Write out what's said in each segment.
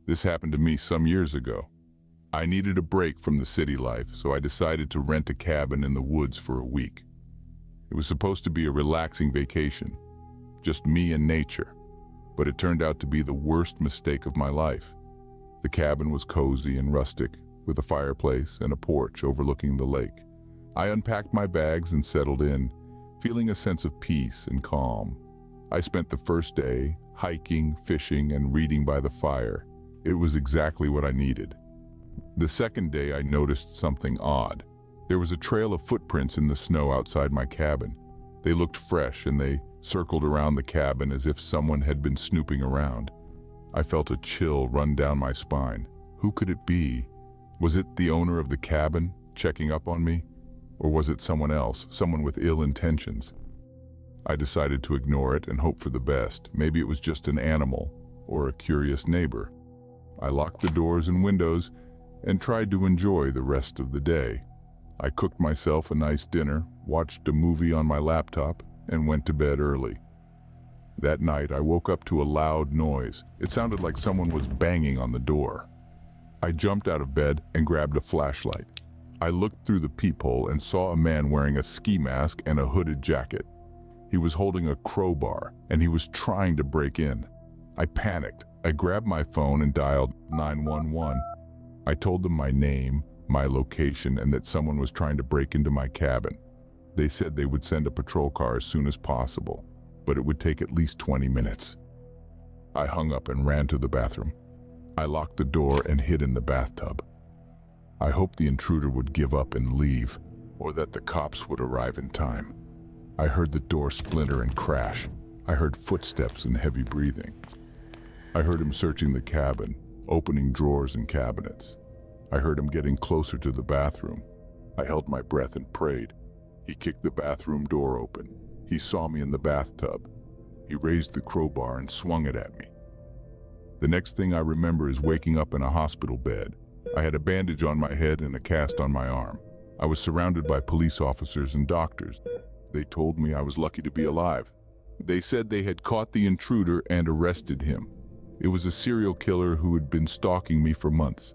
This happened to me some years ago. I needed a break from the city life, so I decided to rent a cabin in the woods for a week. It was supposed to be a relaxing vacation, just me and nature, but it turned out to be the worst mistake of my life. The cabin was cozy and rustic, with a fireplace and a porch overlooking the lake. I unpacked my bags and settled in, feeling a sense of peace and calm. I spent the first day hiking, fishing, and reading by the fire. It was exactly what I needed. The second day I noticed something odd. There was a trail of footprints in the snow outside my cabin. They looked fresh and they circled around the cabin as if someone had been snooping around. I felt a chill run down my spine. Who could it be? Was it the owner of the cabin checking up on me? Or was it someone else, someone with ill intentions? I decided to ignore it and hope for the best. Maybe it was just an animal or a curious neighbor. I locked the doors and windows and tried to enjoy the rest of the day. I cooked myself a nice dinner, watched a movie on my laptop, and went to bed early. That night, I woke up to a loud noise. It sounded like someone was banging on the door. I jumped out of bed and grabbed a flashlight. I looked through the peephole and saw a man wearing a ski mask and a hooded jacket. He was holding a crowbar, and he was trying to break in. I panicked. I grabbed my phone and dialed 911. I told them my name, my location, and that someone was trying to break into my cabin. They said they would send a patrol car as soon as possible, but it would take at least 20 minutes. I hung up and ran to the bathroom. I locked the door and hid in the bathtub. I hoped the intruder would give up and leave, or that the cops would arrive in time. I heard the door splinter and crash. I heard footsteps and heavy breathing. I heard him searching the cabin, opening drawers and cabinets. I heard him getting closer to the bathroom. I held my breath and prayed. He kicked the bathroom door open. He saw me in the bathtub. He raised the crowbar and swung it at me. The next thing I remember is waking up in a hospital bed. I had a bandage on my head and a cast on my arm. I was surrounded by police officers and doctors. They told me I was lucky to be alive. They said they had caught the intruder and arrested him. It was a serial killer who had been stalking me for months.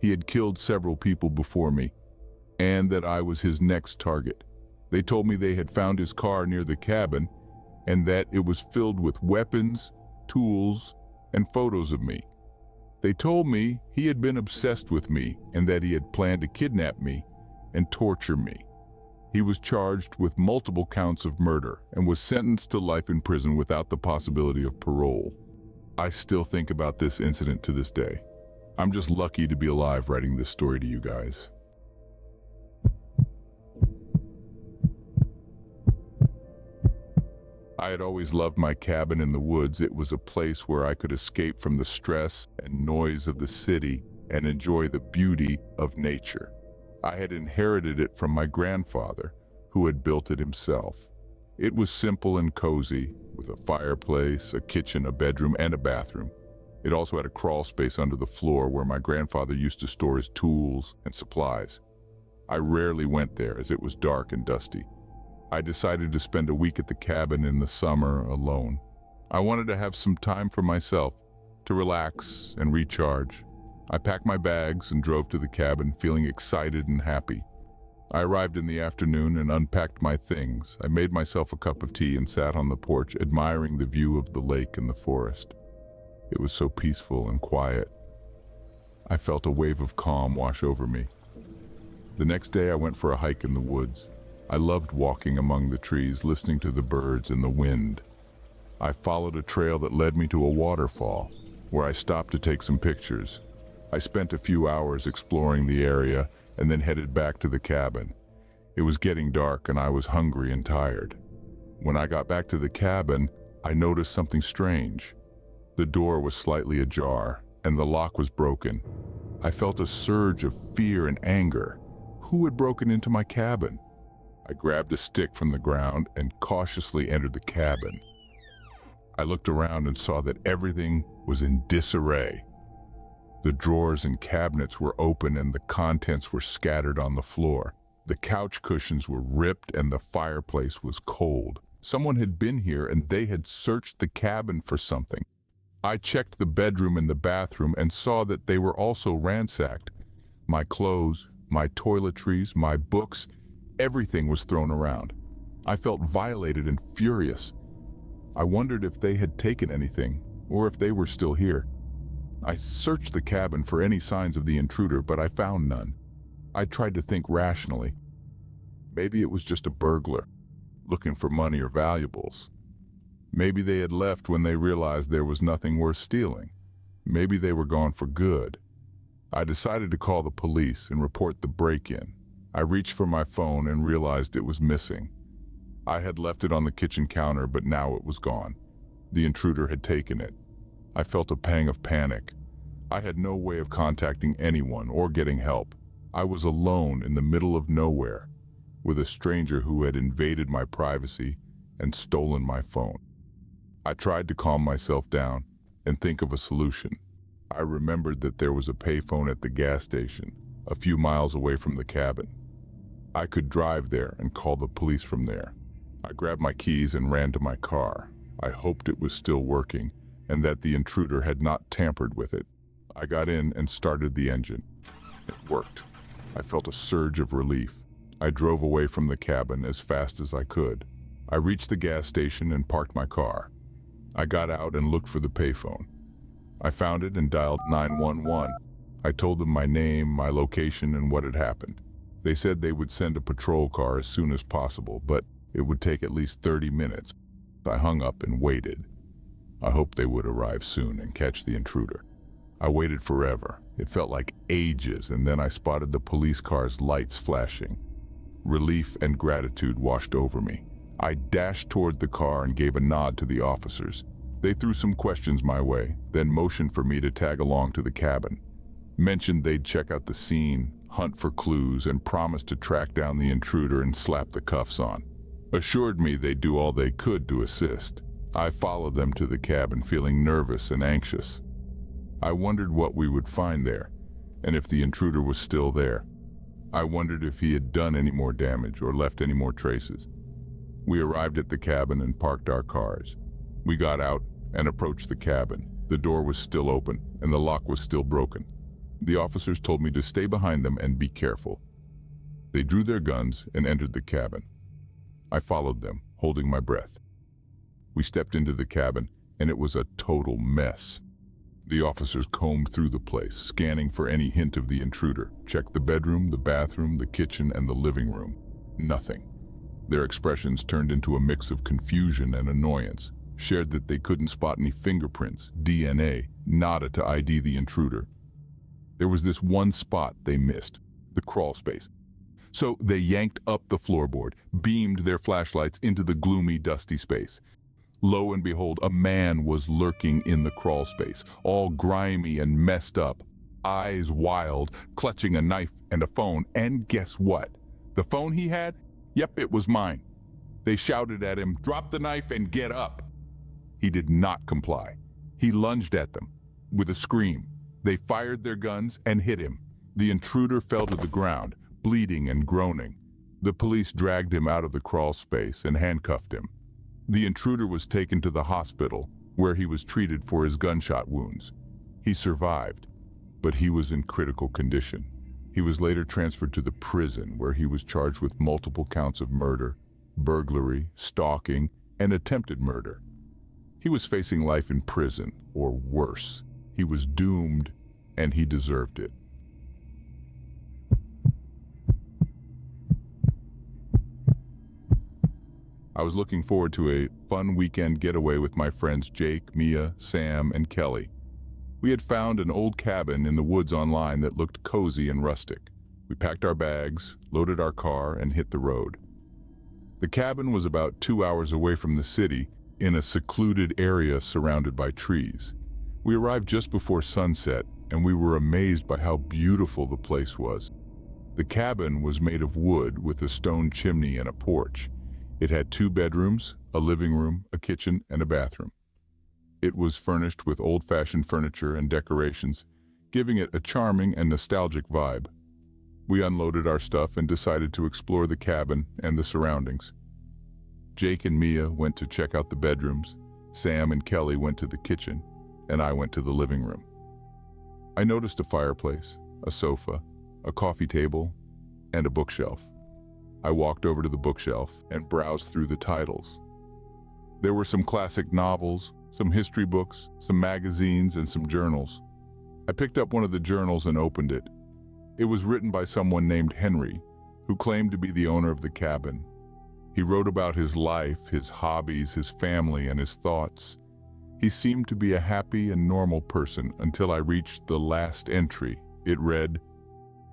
He had killed several people before me, and that I was his next target. They told me they had found his car near the cabin, and that it was filled with weapons, tools, and photos of me. They told me he had been obsessed with me and that he had planned to kidnap me and torture me. He was charged with multiple counts of murder and was sentenced to life in prison without the possibility of parole. I still think about this incident to this day. I'm just lucky to be alive writing this story to you guys. I had always loved my cabin in the woods. It was a place where I could escape from the stress and noise of the city and enjoy the beauty of nature. I had inherited it from my grandfather, who had built it himself. It was simple and cozy, with a fireplace, a kitchen, a bedroom, and a bathroom. It also had a crawl space under the floor where my grandfather used to store his tools and supplies. I rarely went there as it was dark and dusty. I decided to spend a week at the cabin in the summer alone. I wanted to have some time for myself, to relax and recharge. I packed my bags and drove to the cabin, feeling excited and happy. I arrived in the afternoon and unpacked my things. I made myself a cup of tea and sat on the porch, admiring the view of the lake and the forest. It was so peaceful and quiet. I felt a wave of calm wash over me. The next day I went for a hike in the woods. I loved walking among the trees, listening to the birds and the wind. I followed a trail that led me to a waterfall, where I stopped to take some pictures. I spent a few hours exploring the area and then headed back to the cabin. It was getting dark and I was hungry and tired. When I got back to the cabin, I noticed something strange. The door was slightly ajar and the lock was broken. I felt a surge of fear and anger. Who had broken into my cabin? I grabbed a stick from the ground and cautiously entered the cabin. I looked around and saw that everything was in disarray. The drawers and cabinets were open and the contents were scattered on the floor. The couch cushions were ripped and the fireplace was cold. Someone had been here and they had searched the cabin for something. I checked the bedroom and the bathroom and saw that they were also ransacked. My clothes, my toiletries, my books, everything was thrown around. I felt violated and furious. I wondered if they had taken anything, or if they were still here. I searched the cabin for any signs of the intruder, but I found none. I tried to think rationally. Maybe it was just a burglar, looking for money or valuables. Maybe they had left when they realized there was nothing worth stealing. Maybe they were gone for good. I decided to call the police and report the break-in. I reached for my phone and realized it was missing. I had left it on the kitchen counter, but now it was gone. The intruder had taken it. I felt a pang of panic. I had no way of contacting anyone or getting help. I was alone in the middle of nowhere, with a stranger who had invaded my privacy and stolen my phone. I tried to calm myself down and think of a solution. I remembered that there was a payphone at the gas station, a few miles away from the cabin. I could drive there and call the police from there. I grabbed my keys and ran to my car. I hoped it was still working and that the intruder had not tampered with it. I got in and started the engine. It worked. I felt a surge of relief. I drove away from the cabin as fast as I could. I reached the gas station and parked my car. I got out and looked for the payphone. I found it and dialed 911. I told them my name, my location, and what had happened. They said they would send a patrol car as soon as possible, but it would take at least 30 minutes. I hung up and waited. I hoped they would arrive soon and catch the intruder. I waited forever. It felt like ages, and then I spotted the police car's lights flashing. Relief and gratitude washed over me. I dashed toward the car and gave a nod to the officers. They threw some questions my way, then motioned for me to tag along to the cabin. Mentioned they'd check out the scene, hunt for clues, and promised to track down the intruder and slap the cuffs on. Assured me they'd do all they could to assist. I followed them to the cabin, feeling nervous and anxious. I wondered what we would find there, and if the intruder was still there. I wondered if he had done any more damage or left any more traces. We arrived at the cabin and parked our cars. We got out and approached the cabin. The door was still open, and the lock was still broken. The officers told me to stay behind them and be careful. They drew their guns and entered the cabin. I followed them, holding my breath. We stepped into the cabin, and it was a total mess. The officers combed through the place, scanning for any hint of the intruder, checked the bedroom, the bathroom, the kitchen, and the living room. Nothing. Their expressions turned into a mix of confusion and annoyance, shared that they couldn't spot any fingerprints, DNA, nada to ID the intruder. There was this one spot they missed, the crawl space. So they yanked up the floorboard, beamed their flashlights into the gloomy, dusty space. Lo and behold, a man was lurking in the crawl space, all grimy and messed up, eyes wild, clutching a knife and a phone. And guess what? The phone he had? Yep, it was mine. They shouted at him, "Drop the knife and get up." He did not comply. He lunged at them with a scream. They fired their guns and hit him. The intruder fell to the ground, bleeding and groaning. The police dragged him out of the crawl space and handcuffed him. The intruder was taken to the hospital, where he was treated for his gunshot wounds. He survived, but he was in critical condition. He was later transferred to the prison, where he was charged with multiple counts of murder, burglary, stalking, and attempted murder. He was facing life in prison, or worse. He was doomed, and he deserved it. I was looking forward to a fun weekend getaway with my friends Jake, Mia, Sam, and Kelly. We had found an old cabin in the woods online that looked cozy and rustic. We packed our bags, loaded our car, and hit the road. The cabin was about 2 hours away from the city, in a secluded area surrounded by trees. We arrived just before sunset, and we were amazed by how beautiful the place was. The cabin was made of wood with a stone chimney and a porch. It had 2 bedrooms, a living room, a kitchen, and a bathroom. It was furnished with old-fashioned furniture and decorations, giving it a charming and nostalgic vibe. We unloaded our stuff and decided to explore the cabin and the surroundings. Jake and Mia went to check out the bedrooms. Sam and Kelly went to the kitchen, and I went to the living room. I noticed a fireplace, a sofa, a coffee table, and a bookshelf. I walked over to the bookshelf and browsed through the titles. There were some classic novels, some history books, some magazines, and some journals. I picked up one of the journals and opened it. It was written by someone named Henry, who claimed to be the owner of the cabin. He wrote about his life, his hobbies, his family, and his thoughts. He seemed to be a happy and normal person until I reached the last entry. It read,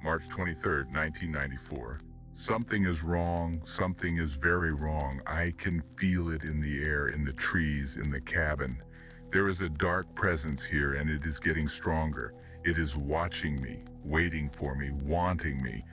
March 23rd, 1994. Something is wrong. Something is very wrong. I can feel it in the air, in the trees, in the cabin. There is a dark presence here, and it is getting stronger. It is watching me, waiting for me, wanting me.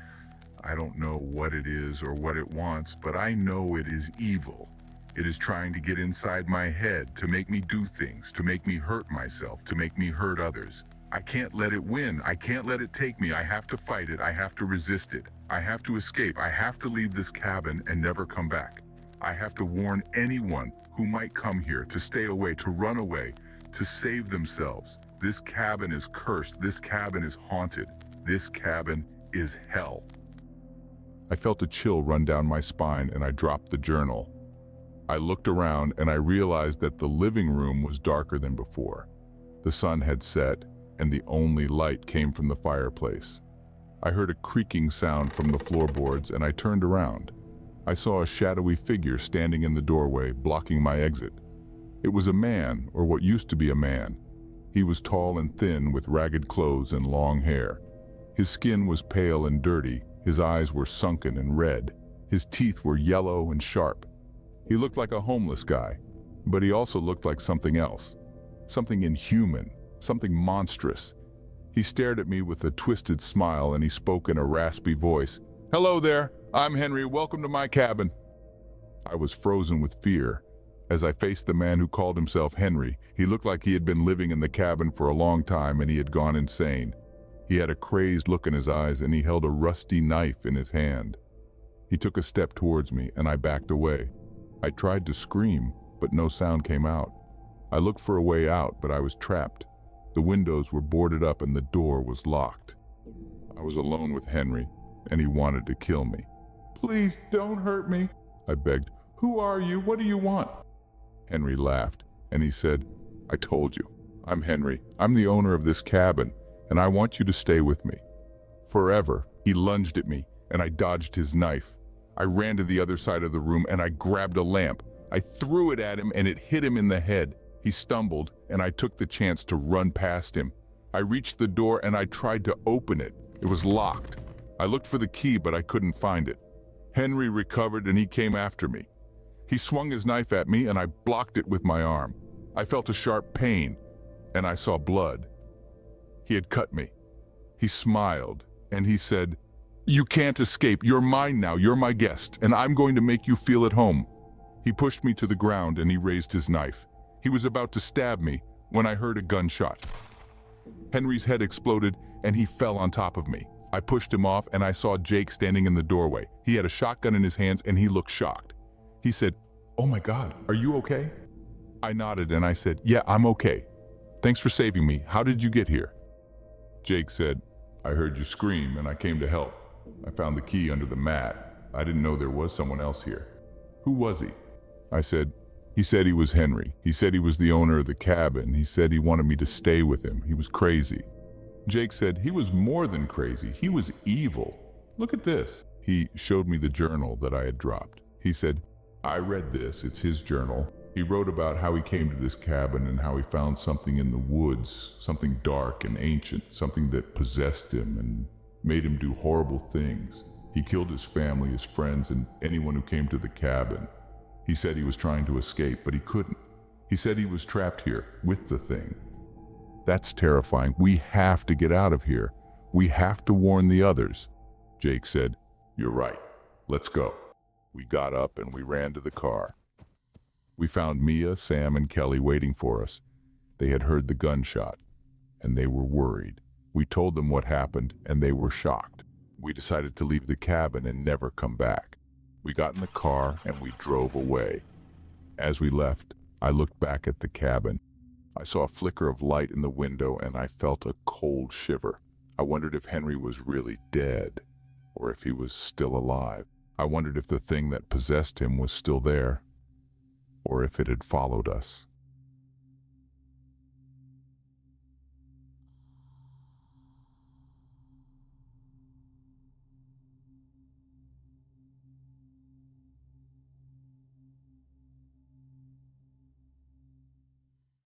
I don't know what it is or what it wants, but I know it is evil. It is trying to get inside my head, to make me do things, to make me hurt myself, to make me hurt others. I can't let it win. I can't let it take me. I have to fight it. I have to resist it. I have to escape. I have to leave this cabin and never come back. I have to warn anyone who might come here to stay away, to run away, to save themselves. This cabin is cursed. This cabin is haunted. This cabin is hell. I felt a chill run down my spine and I dropped the journal. I looked around and I realized that the living room was darker than before. The sun had set and the only light came from the fireplace. I heard a creaking sound from the floorboards and I turned around. I saw a shadowy figure standing in the doorway, blocking my exit. It was a man, or what used to be a man. He was tall and thin with ragged clothes and long hair. His skin was pale and dirty. His eyes were sunken and red. His teeth were yellow and sharp. He looked like a homeless guy, but he also looked like something else. Something inhuman, something monstrous. He stared at me with a twisted smile and he spoke in a raspy voice. "Hello there, I'm Henry, welcome to my cabin." I was frozen with fear. As I faced the man who called himself Henry, he looked like he had been living in the cabin for a long time and he had gone insane. He had a crazed look in his eyes and he held a rusty knife in his hand. He took a step towards me and I backed away. I tried to scream, but no sound came out. I looked for a way out, but I was trapped. The windows were boarded up and the door was locked. I was alone with Henry, and he wanted to kill me. "Please don't hurt me," I begged. "Who are you? What do you want?" Henry laughed, and he said, "I told you. I'm Henry. I'm the owner of this cabin, and I want you to stay with me. Forever." He lunged at me, and I dodged his knife. I ran to the other side of the room, and I grabbed a lamp. I threw it at him, and it hit him in the head. He stumbled, and I took the chance to run past him. I reached the door, and I tried to open it. It was locked. I looked for the key, but I couldn't find it. Henry recovered, and he came after me. He swung his knife at me, and I blocked it with my arm. I felt a sharp pain, and I saw blood. He had cut me. He smiled, and he said, "You can't escape. You're mine now. You're my guest, and I'm going to make you feel at home." He pushed me to the ground, and he raised his knife. He was about to stab me when I heard a gunshot. Henry's head exploded, and he fell on top of me. I pushed him off, and I saw Jake standing in the doorway. He had a shotgun in his hands, and he looked shocked. He said, "Oh my God, are you okay?" I nodded, and I said, "Yeah, I'm okay. Thanks for saving me. How did you get here?" Jake said, "I heard you scream, and I came to help. I found the key under the mat. I didn't know there was someone else here." "Who was he?" I said, "He said he was Henry. He said he was the owner of the cabin. He said he wanted me to stay with him. He was crazy." Jake said, "He was more than crazy. He was evil. Look at this." He showed me the journal that I had dropped. He said, "I read this. It's his journal. He wrote about how he came to this cabin and how he found something in the woods, something dark and ancient, something that possessed him and made him do horrible things. He killed his family, his friends, and anyone who came to the cabin. He said he was trying to escape, but he couldn't. He said he was trapped here with the thing. That's terrifying. We have to get out of here. We have to warn the others." Jake said, "You're right. Let's go." We got up and we ran to the car. We found Mia, Sam, and Kelly waiting for us. They had heard the gunshot, and they were worried. We told them what happened, and they were shocked. We decided to leave the cabin and never come back. We got in the car and we drove away. As we left, I looked back at the cabin. I saw a flicker of light in the window and I felt a cold shiver. I wondered if Henry was really dead, or if he was still alive. I wondered if the thing that possessed him was still there, or if it had followed us.